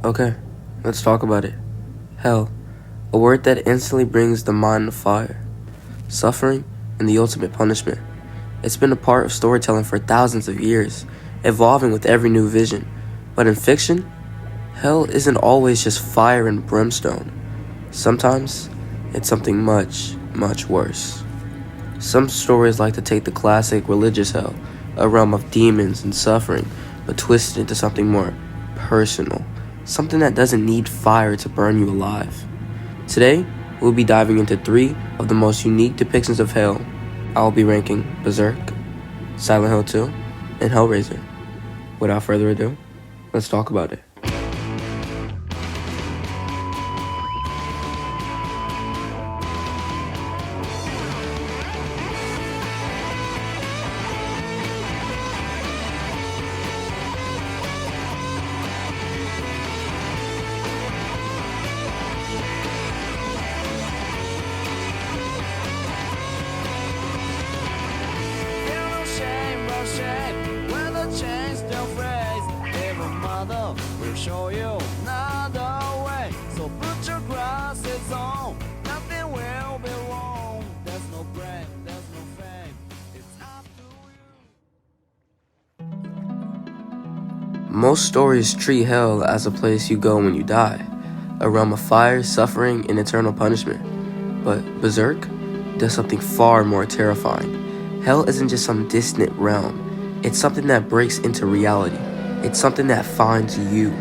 Okay, let's talk about it. Hell, a word that instantly brings the mind to fire. Suffering and the ultimate punishment. It's been a part of storytelling for thousands of years, evolving with every new vision. But in fiction, hell isn't always just fire and brimstone. Sometimes, it's something much, much worse. Some stories like to take the classic religious hell, a realm of demons and suffering, but twist it into something more personal. Something that doesn't need fire to burn you alive. Today, we'll be diving into 3 of the most unique depictions of hell. I'll be ranking Berserk, Silent Hill 2, and Hellraiser. Without further ado, let's talk about it. Show you another way. So put your glasses on. Nothing will be wrong. There's no break, there's no fame. It's up to you. Most stories treat hell as a place you go when you die, a realm of fire, suffering, and eternal punishment. But Berserk does something far more terrifying. Hell isn't just some distant realm. It's something that breaks into reality. It's something that finds you.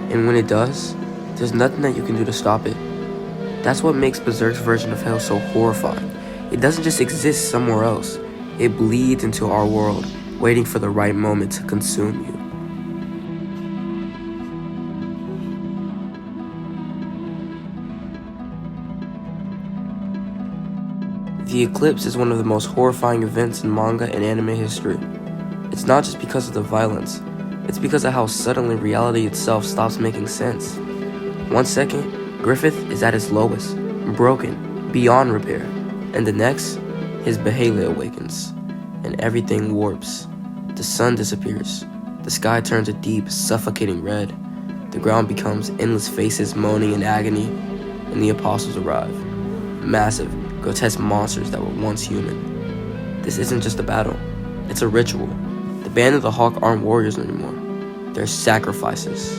And when it does, there's nothing that you can do to stop it. That's what makes Berserk's version of hell so horrifying. It doesn't just exist somewhere else. It bleeds into our world, waiting for the right moment to consume you. The eclipse is one of the most horrifying events in manga and anime history. It's not just because of the violence. It's because of how suddenly reality itself stops making sense. 1 second, Griffith is at his lowest, broken, beyond repair. And the next, his Behalia awakens, and everything warps. The sun disappears. The sky turns a deep, suffocating red. The ground becomes endless faces moaning in agony, and the apostles arrive. Massive, grotesque monsters that were once human. This isn't just a battle, it's a ritual. The Band of the Hawk aren't warriors anymore. They're sacrifices.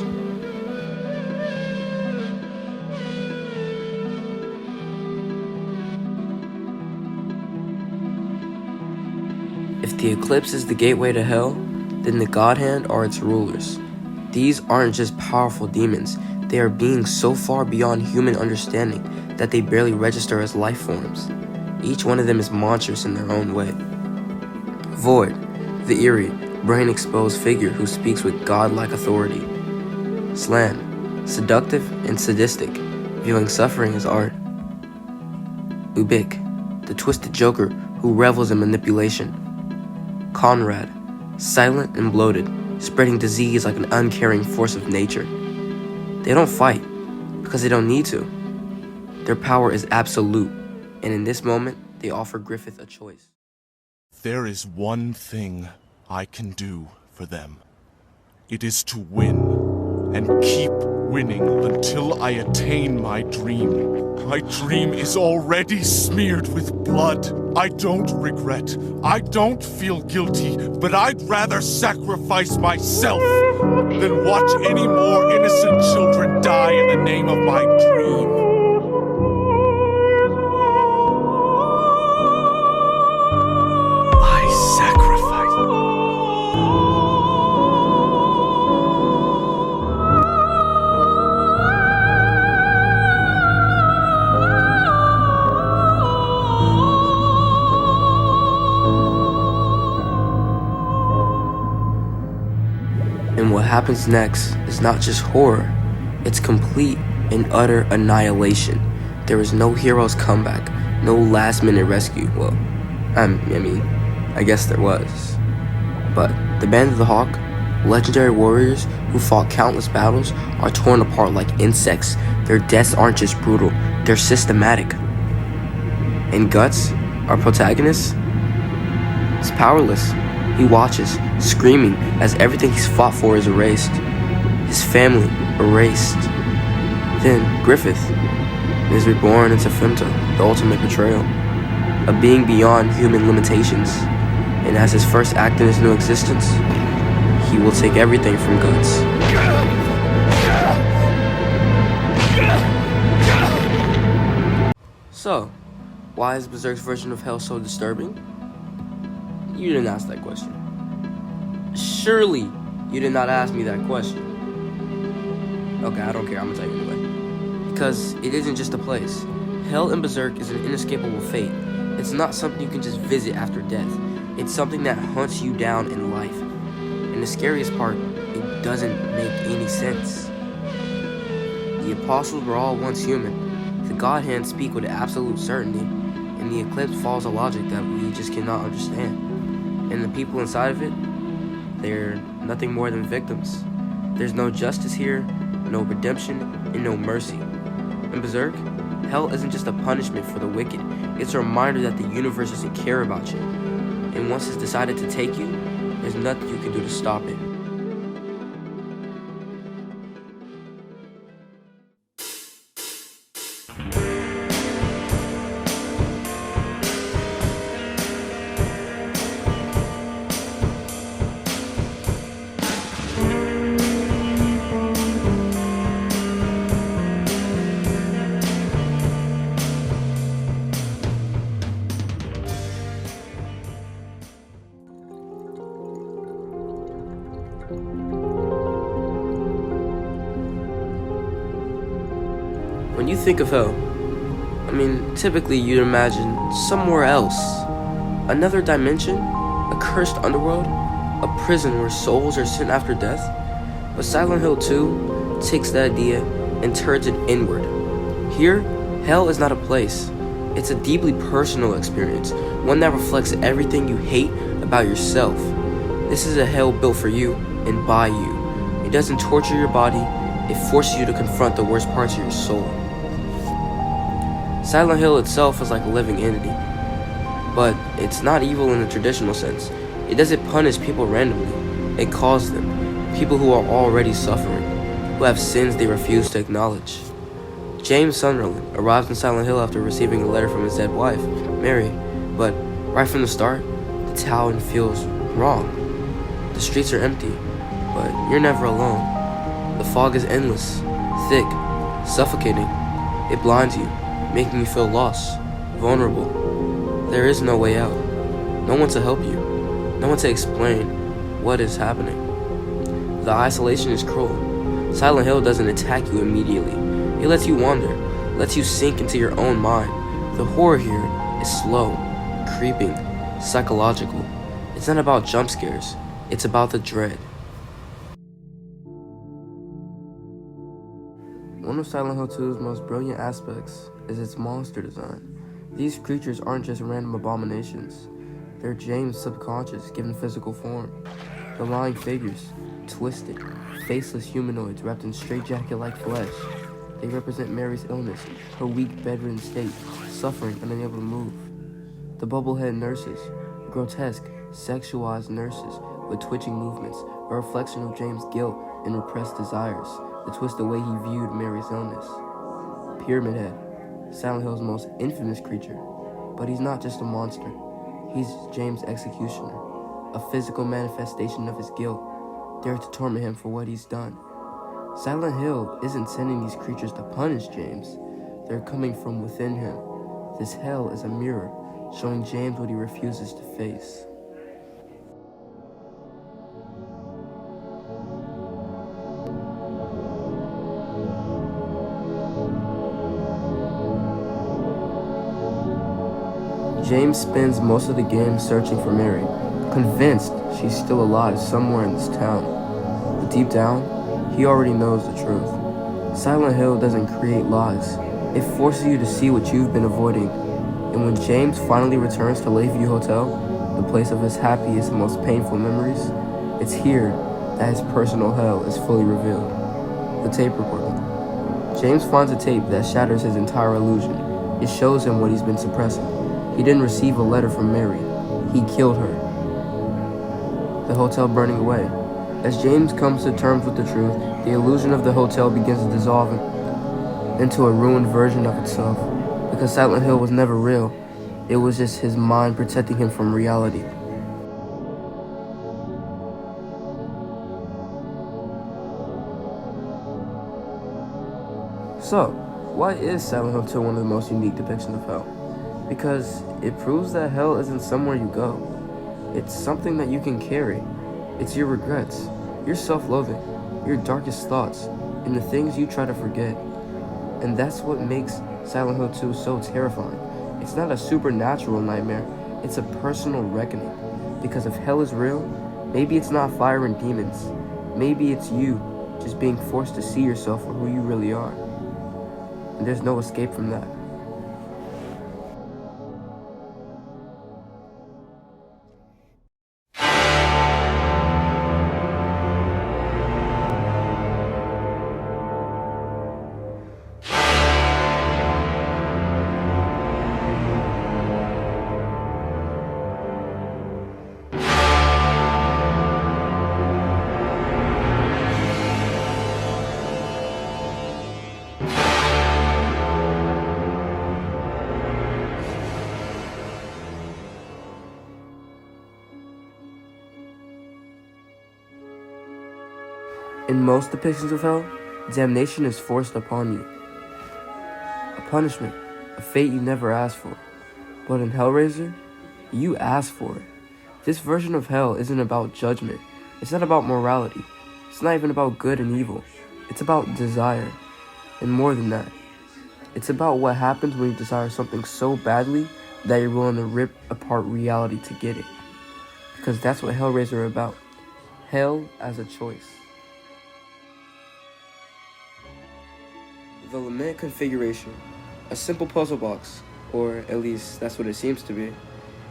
If the eclipse is the gateway to hell, then the God Hand are its rulers. These aren't just powerful demons. They are beings so far beyond human understanding that they barely register as life forms. Each one of them is monstrous in their own way. Void, the eerie, brain-exposed figure who speaks with godlike authority. Slan, seductive and sadistic, viewing suffering as art. Ubik, the twisted joker who revels in manipulation. Conrad, silent and bloated, spreading disease like an uncaring force of nature. They don't fight, because they don't need to. Their power is absolute, and in this moment, they offer Griffith a choice. There is one thing I can do for them. It is to win, and keep winning until I attain my dream. My dream is already smeared with blood. I don't regret, I don't feel guilty, but I'd rather sacrifice myself than watch any more innocent children die in the name of my dream. And what happens next is not just horror, it's complete and utter annihilation. There is no hero's comeback, no last-minute rescue. Well, I guess there was. But the Band of the Hawk, legendary warriors who fought countless battles, are torn apart like insects. Their deaths aren't just brutal, they're systematic. And Guts, our protagonist, is powerless. He watches, screaming as everything he's fought for is erased. His family erased. Then Griffith is reborn into Femto, the ultimate betrayal, a being beyond human limitations. And as his first act in his new existence, he will take everything from Guts. So, why is Berserk's version of Hell so disturbing? You didn't ask that question. Surely you did not ask me that question. Okay, I don't care, I'm gonna tell you anyway. Because it isn't just a place. Hell in Berserk is an inescapable fate. It's not something you can just visit after death. It's something that hunts you down in life. And the scariest part, it doesn't make any sense. The apostles were all once human. The God Hands speak with absolute certainty, and the eclipse follows a logic that we just cannot understand. And the people inside of it, they're nothing more than victims. There's no justice here, no redemption, and no mercy. In Berserk, hell isn't just a punishment for the wicked. It's a reminder that the universe doesn't care about you. And once it's decided to take you, there's nothing you can do to stop it. When you think of hell, typically you'd imagine somewhere else. Another dimension, a cursed underworld, a prison where souls are sent after death. But Silent Hill 2 takes the idea and turns it inward. Here, hell is not a place. It's a deeply personal experience, one that reflects everything you hate about yourself. This is a hell built for you and by you. It doesn't torture your body, it forces you to confront the worst parts of your soul. Silent Hill itself is like a living entity, but it's not evil in the traditional sense. It doesn't punish people randomly. It calls them, people who are already suffering, who have sins they refuse to acknowledge. James Sunderland arrives in Silent Hill after receiving a letter from his dead wife, Mary, but right from the start, the town feels wrong. The streets are empty, but you're never alone. The fog is endless, thick, suffocating. It blinds you, making you feel lost, vulnerable. There is no way out. No one to help you. No one to explain what is happening. The isolation is cruel. Silent Hill doesn't attack you immediately. It lets you wander, lets you sink into your own mind. The horror here is slow, creeping, psychological. It's not about jump scares. It's about the dread. One of Silent Hill 2's most brilliant aspects is its monster design. These creatures aren't just random abominations. They're James' subconscious given physical form. The lying figures, twisted, faceless humanoids wrapped in straitjacket-like flesh. They represent Mary's illness, her weak bedridden state, suffering and unable to move. The bubblehead nurses, grotesque, sexualized nurses with twitching movements, a reflection of James' guilt and repressed desires, that twist the way he viewed Mary's illness. Pyramid Head, Silent Hill's most infamous creature, but he's not just a monster. He's James' executioner, a physical manifestation of his guilt, there to torment him for what he's done. Silent Hill isn't sending these creatures to punish James. They're coming from within him. This hell is a mirror, showing James what he refuses to face. James spends most of the game searching for Mary, convinced she's still alive somewhere in this town. But deep down, he already knows the truth. Silent Hill doesn't create lies. It forces you to see what you've been avoiding. And when James finally returns to Lakeview Hotel, the place of his happiest and most painful memories, it's here that his personal hell is fully revealed. The tape recorder. James finds a tape that shatters his entire illusion. It shows him what he's been suppressing. He didn't receive a letter from Mary. He killed her. The hotel burning away. As James comes to terms with the truth, the illusion of the hotel begins to dissolve into a ruined version of itself. Because Silent Hill was never real. It was just his mind protecting him from reality. So, why is Silent Hill 2 one of the most unique depictions of hell? Because it proves that hell isn't somewhere you go. It's something that you can carry. It's your regrets, your self-loathing, your darkest thoughts, and the things you try to forget. And that's what makes Silent Hill 2 so terrifying. It's not a supernatural nightmare, it's a personal reckoning. Because if hell is real, maybe it's not fire and demons. Maybe it's you just being forced to see yourself for who you really are. And there's no escape from that. In most depictions of hell, damnation is forced upon you. A punishment, a fate you never asked for. But in Hellraiser, you ask for it. This version of hell isn't about judgment. It's not about morality. It's not even about good and evil. It's about desire. And more than that, it's about what happens when you desire something so badly that you're willing to rip apart reality to get it. Because that's what Hellraiser are about. Hell as a choice. The lament configuration, a simple puzzle box, or at least that's what it seems to be.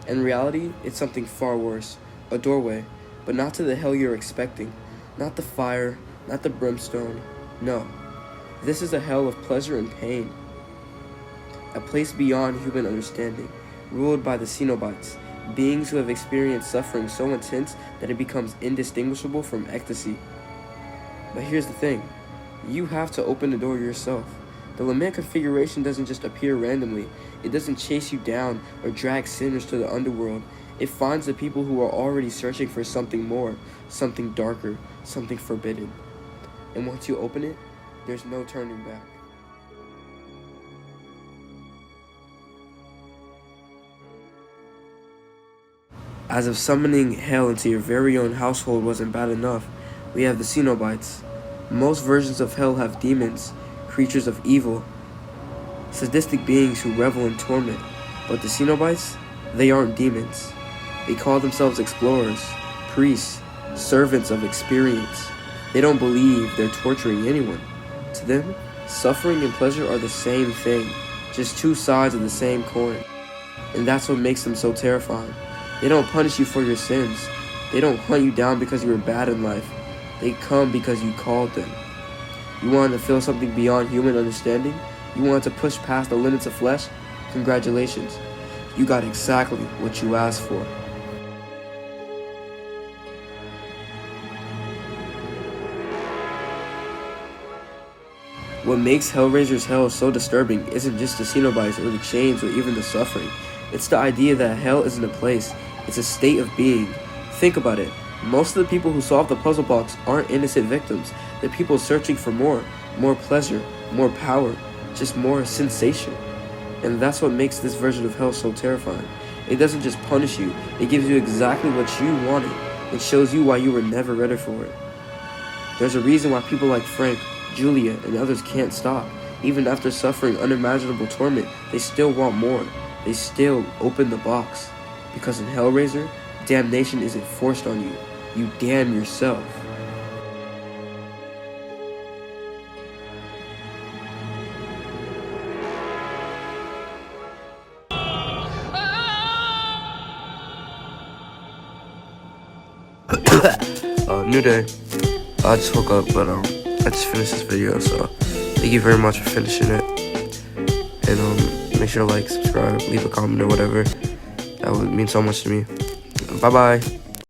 In reality, it's something far worse, a doorway, but not to the hell you're expecting, not the fire, not the brimstone, no. This is a hell of pleasure and pain, a place beyond human understanding, ruled by the Cenobites, beings who have experienced suffering so intense that it becomes indistinguishable from ecstasy. But here's the thing. You have to open the door yourself. The lament configuration doesn't just appear randomly. It doesn't chase you down or drag sinners to the underworld. It finds the people who are already searching for something more, something darker, something forbidden. And once you open it, there's no turning back. As if summoning hell into your very own household wasn't bad enough, we have the Cenobites. Most versions of hell have demons, creatures of evil, sadistic beings who revel in torment. But the Cenobites, they aren't demons. They call themselves explorers, priests, servants of experience. They don't believe they're torturing anyone. To them, suffering and pleasure are the same thing, just two sides of the same coin. And that's what makes them so terrifying. They don't punish you for your sins. They don't hunt you down because you were bad in life. They come because you called them. You wanted to feel something beyond human understanding? You wanted to push past the limits of flesh? Congratulations. You got exactly what you asked for. What makes Hellraiser's hell so disturbing isn't just the Cenobites or the chains or even the suffering. It's the idea that hell isn't a place, it's a state of being. Think about it. Most of the people who solve the puzzle box aren't innocent victims. They're people searching for more pleasure, more power, just more sensation. And that's what makes this version of hell so terrifying. It doesn't just punish you, it gives you exactly what you wanted. It shows you why you were never ready for it. There's a reason why people like Frank, Julia, and others can't stop. Even after suffering unimaginable torment, they still want more. They still open the box. Because in Hellraiser, damnation isn't forced on you. You damn yourself. New day. I just woke up, but I just finished this video, so thank you very much for finishing it. And Make sure to like, subscribe, leave a comment or whatever. That would mean so much to me. Bye bye.